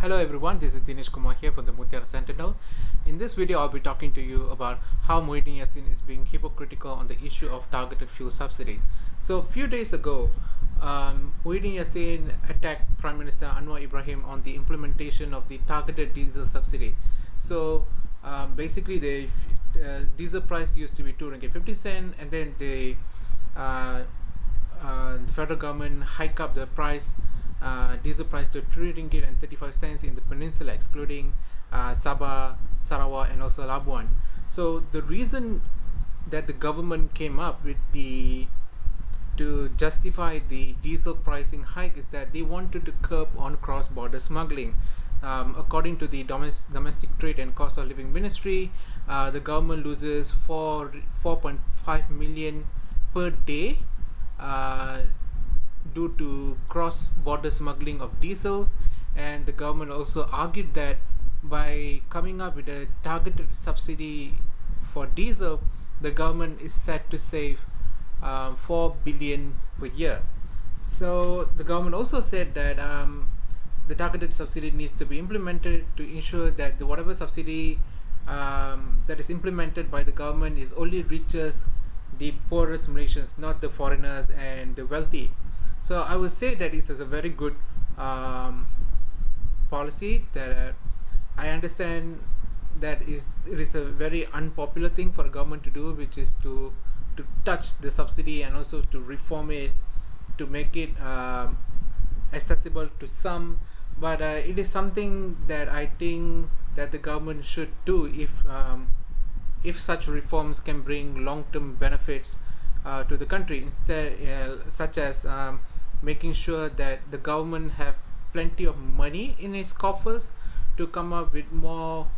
Hello everyone, this is Dinesh Kumar here from the Mutiara Sentinel. In this video, I'll be talking to you about how Muhyiddin Yassin is being hypocritical on the issue of targeted fuel subsidies. So a few days ago, Muhyiddin Yassin attacked Prime Minister Anwar Ibrahim on the implementation of the targeted diesel subsidy. So basically the diesel price used to be 2 ringgit 50 cent, and then the federal government hike up the price, diesel price to 3 ringgit and 35 cents in the peninsula, excluding Sabah, Sarawak, and also Labuan. So the reason that the government came up with to justify the diesel pricing hike is that they wanted to curb on cross-border smuggling. According to the Domestic Trade and Cost of Living Ministry, the government loses 4.5 million per day due to cross-border smuggling of diesels, and the government also argued that by coming up with a targeted subsidy for diesel, the government is set to save 4 billion per year. So the government also said that the targeted subsidy needs to be implemented to ensure that whatever subsidy that is implemented by the government is only reaches the poorest Malaysians, not the foreigners and the wealthy. So I would say that this is a very good policy that I understand that it is a very unpopular thing for a government to do, which is to touch the subsidy and also to reform it to make it accessible to some. But it is something that I think that the government should do if such reforms can bring long-term benefits to the country, instead such as making sure that the government have plenty of money in its coffers to come up with more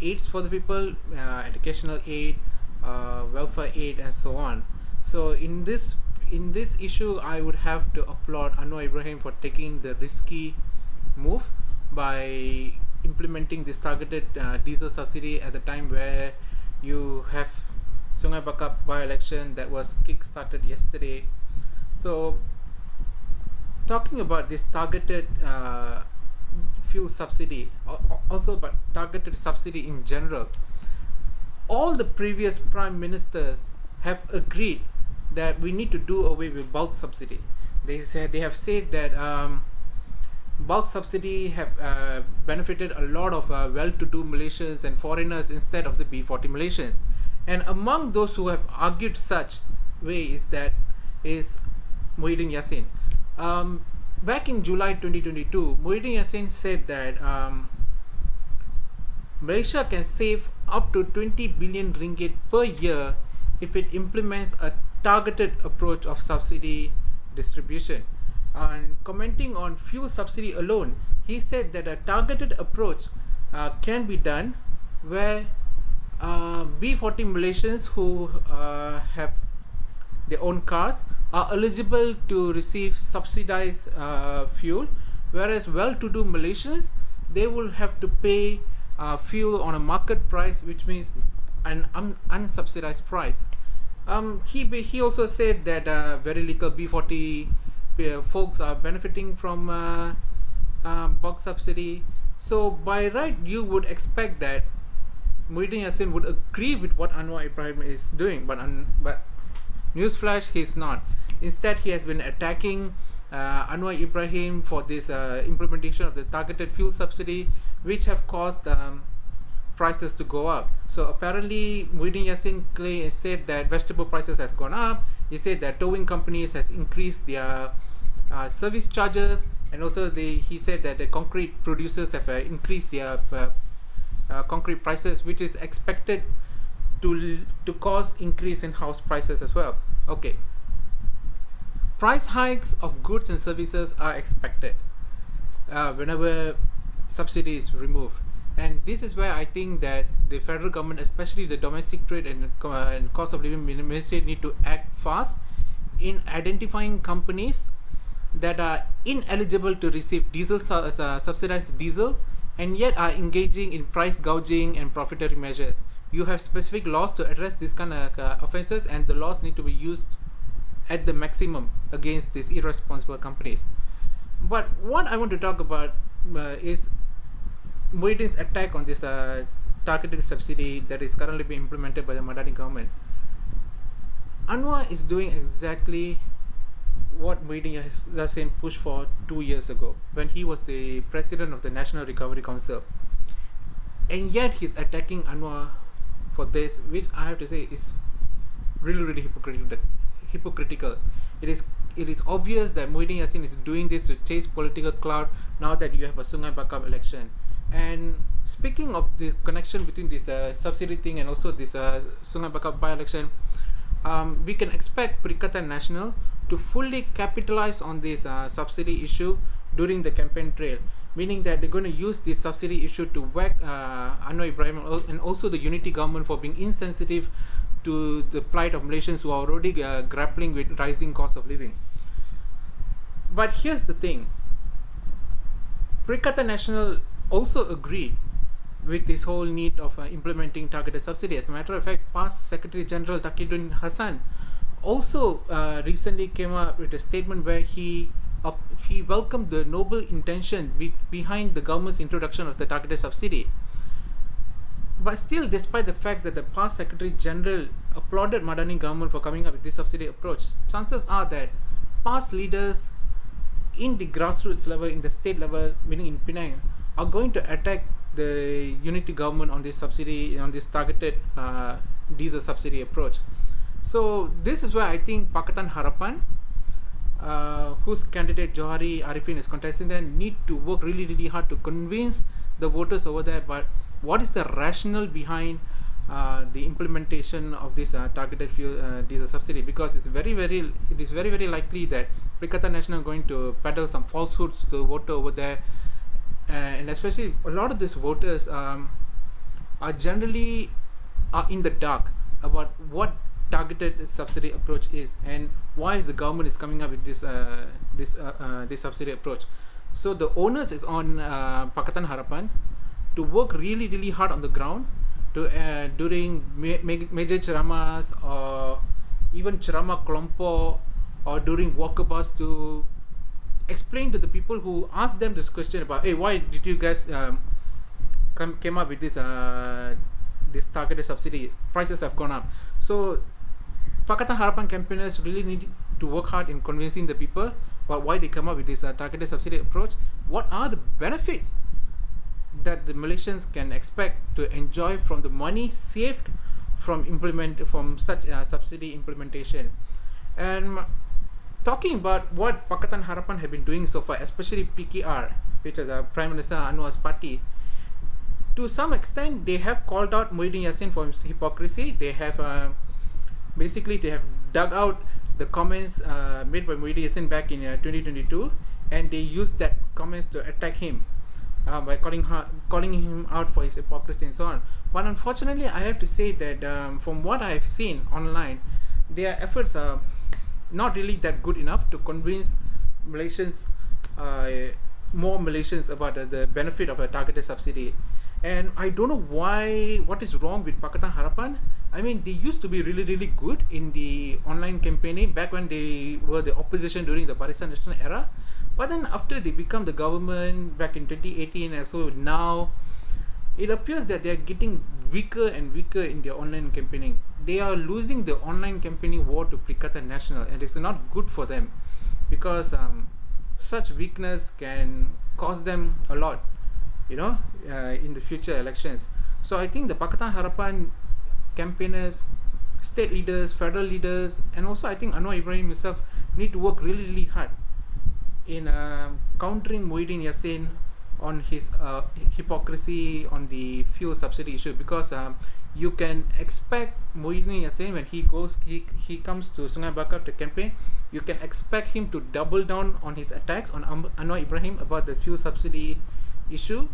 aids for the people, educational aid, welfare aid, and so on. So in this issue, I would have to applaud Anwar Ibrahim for taking the risky move by implementing this targeted diesel subsidy at the time where you have Sungai Bakap by-election that was kick-started yesterday. So talking about this targeted fuel subsidy, also but targeted subsidy in general, all the previous prime ministers have agreed that we need to do away with bulk subsidy. They have said that bulk subsidy have benefited a lot of well-to-do Malaysians and foreigners instead of the B40 Malaysians. And among those who have argued such way is Muhyiddin Yassin. Back in July 2022, Muhyiddin Yassin said that Malaysia can save up to 20 billion ringgit per year if it implements a targeted approach of subsidy distribution. And commenting on fuel subsidy alone, he said that a targeted approach can be done where B40 Malaysians who have their own cars are eligible to receive subsidized fuel, whereas well-to-do Malaysians, they will have to pay fuel on a market price, which means an unsubsidized price. He also said that very little B40 folks are benefiting from bulk subsidy. So by right, you would expect that Muhyiddin Yassin would agree with what Anwar Ibrahim is doing, but newsflash, he's not. Instead, he has been attacking Anwar Ibrahim for this implementation of the targeted fuel subsidy, which have caused prices to go up. So apparently, Muhyiddin Yassin said that vegetable prices has gone up. He said that towing companies has increased their service charges, and also he said that the concrete producers have increased their concrete prices, which is expected to cause increase in house prices as well. Okay, price hikes of goods and services are expected whenever subsidy is removed, and this is where I think that the federal government, especially the Domestic Trade and Cost of Living Ministry, need to act fast in identifying companies that are ineligible to receive diesel subsidized diesel and yet are engaging in price gouging and profiteering measures. You have specific laws to address this kind of offenses, and the laws need to be used at the maximum against these irresponsible companies. But what I want to talk about is Muhyiddin's attack on this targeted subsidy that is currently being implemented by the Madani government, Anwar is doing exactly what Muhyiddin Yassin pushed for 2 years ago when he was the president of the National Recovery Council. And yet he's attacking Anwar for this, which I have to say is really hypocritical. It is obvious that Muhyiddin Yassin is doing this to chase political clout now that you have a Sungai Bakap election. And speaking of the connection between this subsidy thing and also this Sungai Bakap by-election, we can expect Pakatan National to fully capitalize on this subsidy issue during the campaign trail, meaning that they're going to use this subsidy issue to whack Anwar Ibrahim and also the unity government for being insensitive to the plight of Malaysians who are already grappling with rising cost of living. But here's the thing, Pakatan National also agreed with this whole need of implementing targeted subsidy. As a matter of fact, past Secretary General Takiyuddin Hassan also recently came up with a statement where he welcomed the noble intention behind the government's introduction of the targeted subsidy. But still, despite the fact that the past Secretary General applauded Madani government for coming up with this subsidy approach, chances are that past leaders in the grassroots level, in the state level, meaning in Penang, are going to attack the unity government on this subsidy, on this targeted diesel subsidy approach. So this is why I think Pakatan Harapan, whose candidate Johari Arifin is contesting there, need to work really hard to convince the voters over there. But what is the rationale behind the implementation of this targeted fuel diesel subsidy? Because it is very likely that Pakatan National are going to peddle some falsehoods to the voter over there, and especially a lot of these voters are generally in the dark about what targeted subsidy approach is and why the government is coming up with this this subsidy approach. So the onus is on Pakatan Harapan to work really hard on the ground to during major ceramas or even ceramah kelompok or during walkabouts to explain to the people who ask them this question about, hey, why did you guys came up with this this targeted subsidy? Prices have gone up. So Pakatan Harapan campaigners really need to work hard in convincing the people about why they come up with this targeted subsidy approach. What are the benefits that the Malaysians can expect to enjoy from the money saved from such subsidy implementation? And talking about what Pakatan Harapan have been doing so far, especially PKR, which is Prime Minister Anwar's party, to some extent they have called out Muhyiddin Yassin for his hypocrisy. They have basically they have dug out the comments made by Muhyiddin Yassin back in 2022, and they used that comments to attack him by calling him out for his hypocrisy and so on. But unfortunately, I have to say that from what I have seen online, their efforts are not really that good enough to convince Malaysians, more Malaysians, about the benefit of a targeted subsidy. And I don't know what is wrong with Pakatan Harapan. I mean, they used to be really good in the online campaigning back when they were the opposition during the Barisan Nasional era. But then after they become the government back in 2018 and so now, it appears that they are getting weaker and weaker in their online campaigning. They are losing the online campaigning war to Pakatan National, and it's not good for them because such weakness can cost them a lot, in the future elections. So I think the Pakatan Harapan campaigners, state leaders, federal leaders, and also I think Anwar Ibrahim himself need to work really hard in countering Muhyiddin Yassin on his hypocrisy on the fuel subsidy issue, because you can expect Muhyiddin Yassin, when he comes to Sungai Bakap to campaign, you can expect him to double down on his attacks on Anwar Ibrahim about the fuel subsidy issue.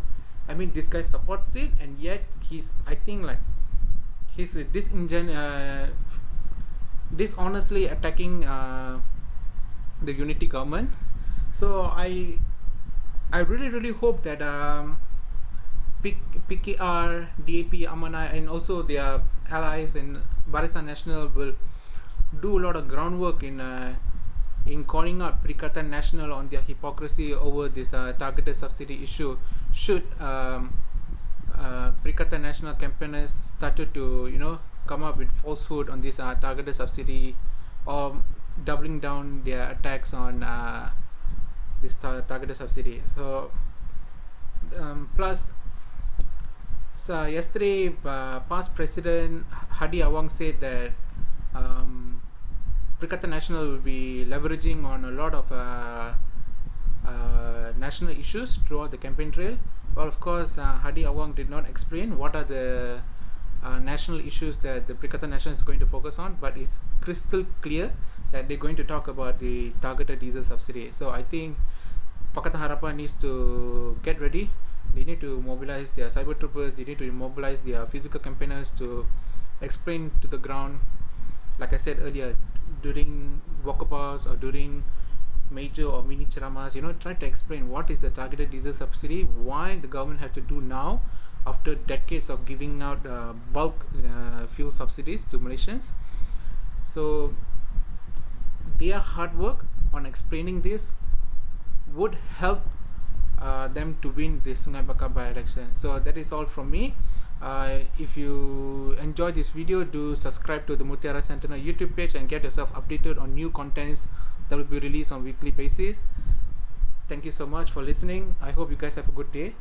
I mean, this guy supports it, and yet he's dishonestly attacking the unity government. So I really hope that PKR, DAP, Amanah, and also their allies and Barisan Nasional will do a lot of groundwork in calling out Pakatan National on their hypocrisy over this targeted subsidy issue, should Pakatan national campaigners started to come up with falsehood on this targeted subsidy, or doubling down their attacks on this targeted subsidy. So plus, so yesterday, past President Hadi Awang said that Pakatan National will be leveraging on a lot of national issues throughout the campaign trail. Well, of course, Hadi Awang did not explain what are the national issues that the Pakatan National is going to focus on, but it's crystal clear that they're going to talk about the targeted diesel subsidy. So I think Pakatan Harapan needs to get ready. They need to mobilize their cyber troopers, they need to mobilize their physical campaigners to explain to the ground, like I said earlier, during walkabouts or during major or mini charamas, try to explain what is the targeted diesel subsidy, why the government have to do now after decades of giving out bulk fuel subsidies to Malaysians. So their hard work on explaining this would help them to win the Sungai Bakap by-election. So that is all from me. If you enjoyed this video, do subscribe to the Mutiara Sentinel YouTube page and get yourself updated on new contents that will be released on weekly basis. Thank you so much for listening. I hope you guys have a good day.